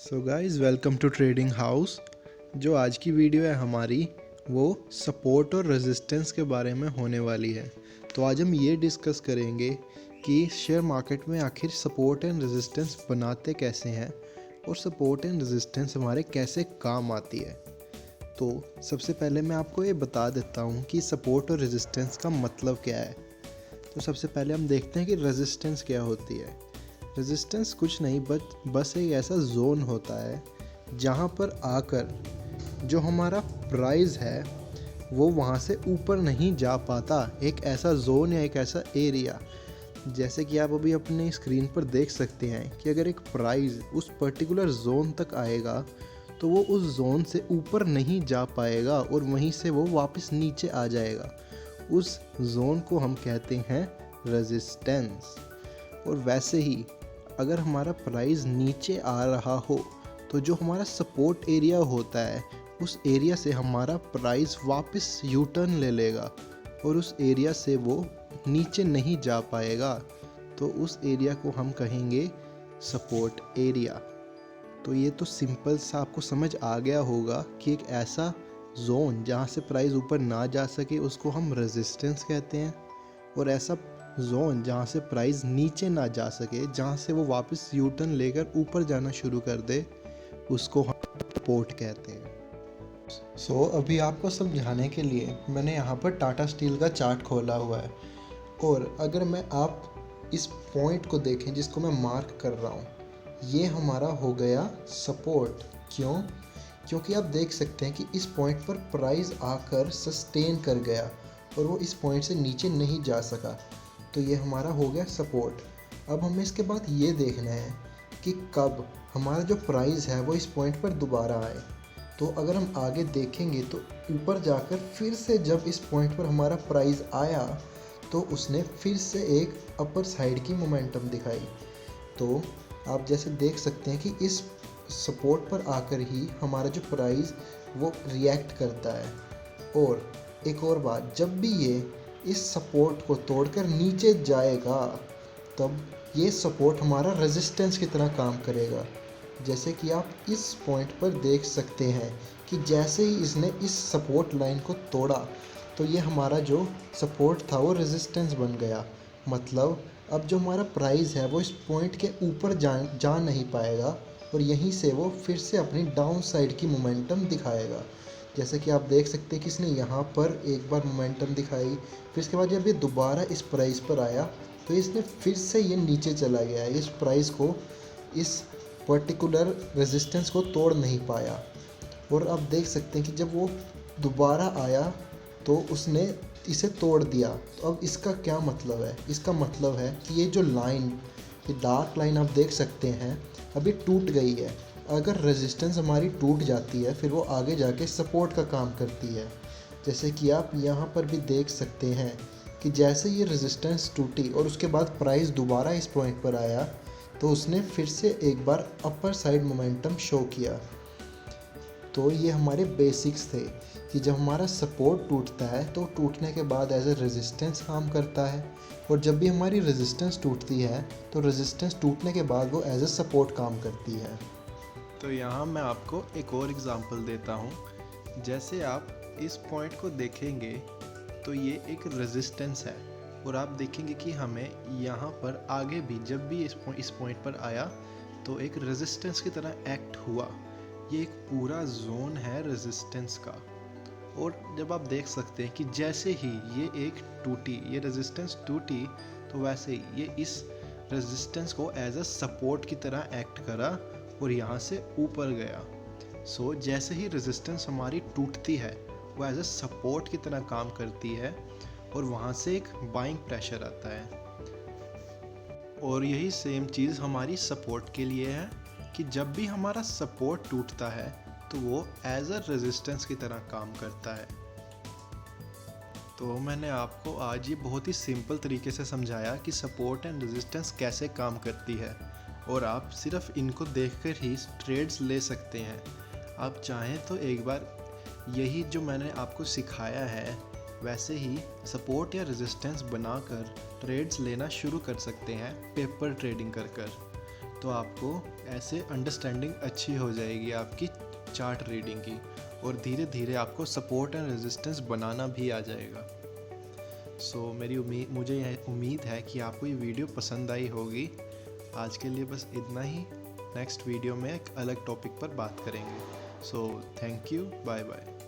So guys welcome to trading house. जो आज की वीडियो है हमारी वो सपोर्ट और रेजिस्टेंस के बारे में होने वाली है। तो आज हम ये डिस्कस करेंगे कि शेयर मार्केट में आखिर सपोर्ट एंड रेजिस्टेंस बनाते कैसे हैं और सपोर्ट एंड रेजिस्टेंस हमारे कैसे काम आती है। तो सबसे पहले मैं आपको ये बता देता हूँ कि सपोर्ट और रेजिस्टेंस का मतलब क्या है। तो सबसे पहले हम देखते हैं कि रेजिस्टेंस क्या होती है। रेजिस्टेंस कुछ नहीं बस एक ऐसा जोन होता है जहाँ पर आकर जो हमारा प्राइस है वो वहाँ से ऊपर नहीं जा पाता। एक ऐसा जोन या एक ऐसा एरिया, जैसे कि आप अभी अपने स्क्रीन पर देख सकते हैं कि अगर एक प्राइस उस पर्टिकुलर जोन तक आएगा तो वो उस जोन से ऊपर नहीं जा पाएगा और वहीं से वो वापस नीचे आ जाएगा। उस जोन को हम कहते हैं रेजिस्टेंस। और वैसे ही अगर हमारा प्राइस नीचे आ रहा हो तो जो हमारा सपोर्ट एरिया होता है उस एरिया से हमारा प्राइस वापस यू टर्न ले लेगा और उस एरिया से वो नीचे नहीं जा पाएगा। तो उस एरिया को हम कहेंगे सपोर्ट एरिया। तो ये तो सिंपल सा आपको समझ आ गया होगा कि एक ऐसा जोन जहाँ से प्राइस ऊपर ना जा सके उसको हम रेजिस्टेंस कहते हैं, और ऐसा जोन जहाँ से प्राइस नीचे ना जा सके, जहाँ से वो वापस यू टर्न लेकर ऊपर जाना शुरू कर दे, उसको हम सपोर्ट कहते हैं। अभी आपको समझाने के लिए मैंने यहाँ पर टाटा स्टील का चार्ट खोला हुआ है, और अगर मैं आप इस पॉइंट को देखें जिसको मैं मार्क कर रहा हूँ, ये हमारा हो गया सपोर्ट। क्यों? क्योंकि आप देख सकते हैं कि इस पॉइंट पर प्राइस आकर सस्टेन कर गया और वो इस पॉइंट से नीचे नहीं जा सका, तो ये हमारा हो गया सपोर्ट। अब हमें इसके बाद ये देखना है कि कब हमारा जो प्राइस है वो इस पॉइंट पर दोबारा आए। तो अगर हम आगे देखेंगे तो ऊपर जाकर फिर से जब इस पॉइंट पर हमारा प्राइस आया तो उसने फिर से एक अपर साइड की मोमेंटम दिखाई। तो आप जैसे देख सकते हैं कि इस सपोर्ट पर आकर ही हमारा जो प्राइस वो रिएक्ट करता है। और एक और बात, जब भी ये इस सपोर्ट को तोड़कर नीचे जाएगा तब ये सपोर्ट हमारा रेजिस्टेंस की तरह काम करेगा। जैसे कि आप इस पॉइंट पर देख सकते हैं कि जैसे ही इसने इस सपोर्ट लाइन को तोड़ा तो ये हमारा जो सपोर्ट था वो रेजिस्टेंस बन गया। मतलब अब जो हमारा प्राइस है वो इस पॉइंट के ऊपर जा नहीं पाएगा और यहीं से वो फिर से अपनी डाउन साइड की मोमेंटम दिखाएगा। जैसे कि आप देख सकते हैं कि इसने यहाँ पर एक बार मोमेंटम दिखाई, फिर इसके बाद जब ये दोबारा इस प्राइस पर आया तो इसने फिर से ये नीचे चला गया। इस प्राइस को, इस पर्टिकुलर रेजिस्टेंस को तोड़ नहीं पाया। और आप देख सकते हैं कि जब वो दोबारा आया तो उसने इसे तोड़ दिया। तो अब इसका क्या मतलब है? इसका मतलब है कि ये जो लाइन, ये डार्क लाइन आप देख सकते हैं अभी टूट गई है। अगर रेजिस्टेंस हमारी टूट जाती है फिर वो आगे जाके सपोर्ट का काम करती है। जैसे कि आप यहाँ पर भी देख सकते हैं कि जैसे ये रेजिस्टेंस टूटी और उसके बाद प्राइस दोबारा इस पॉइंट पर आया तो उसने फिर से एक बार अपर साइड मोमेंटम शो किया। तो ये हमारे बेसिक्स थे कि जब हमारा सपोर्ट टूटता है तो टूटने के बाद एज ए रेजिस्टेंस काम करता है, और जब भी हमारी रेजिस्टेंस टूटती है तो रेजिस्टेंस टूटने के बाद वो एज ए सपोर्ट काम करती है। तो यहाँ मैं आपको एक और एग्जांपल देता हूँ। जैसे आप इस पॉइंट को देखेंगे तो ये एक रेजिस्टेंस है, और आप देखेंगे कि हमें यहाँ पर आगे भी जब भी इस पॉइंट पर आया तो एक रेजिस्टेंस की तरह एक्ट हुआ। ये एक पूरा जोन है रेजिस्टेंस का। और जब आप देख सकते हैं कि जैसे ही ये रेजिस्टेंस टूटी तो वैसे ही ये इस रेजिस्टेंस को एज अ सपोर्ट की तरह एक्ट करा और यहाँ से ऊपर गया। जैसे ही रेजिस्टेंस हमारी टूटती है वो एज अ सपोर्ट की तरह काम करती है और वहाँ से एक बाइंग प्रेशर आता है। और यही सेम चीज़ हमारी सपोर्ट के लिए है कि जब भी हमारा सपोर्ट टूटता है तो वो एज अ रेजिस्टेंस की तरह काम करता है। तो मैंने आपको आज ये बहुत ही सिंपल तरीके से समझाया कि सपोर्ट एंड रेजिस्टेंस कैसे काम करती है, और आप सिर्फ इनको देखकर ही ट्रेड्स ले सकते हैं। आप चाहें तो एक बार यही जो मैंने आपको सिखाया है वैसे ही सपोर्ट या रेजिस्टेंस बनाकर ट्रेड्स लेना शुरू कर सकते हैं पेपर ट्रेडिंग कर। तो आपको ऐसे अंडरस्टैंडिंग अच्छी हो जाएगी आपकी चार्ट रीडिंग की, और धीरे धीरे आपको सपोर्ट एंड रेजिस्टेंस बनाना भी आ जाएगा। मुझे यह उम्मीद है कि आपको ये वीडियो पसंद आई होगी। आज के लिए बस इतना ही। नेक्स्ट वीडियो में एक अलग टॉपिक पर बात करेंगे। Thank you, bye bye.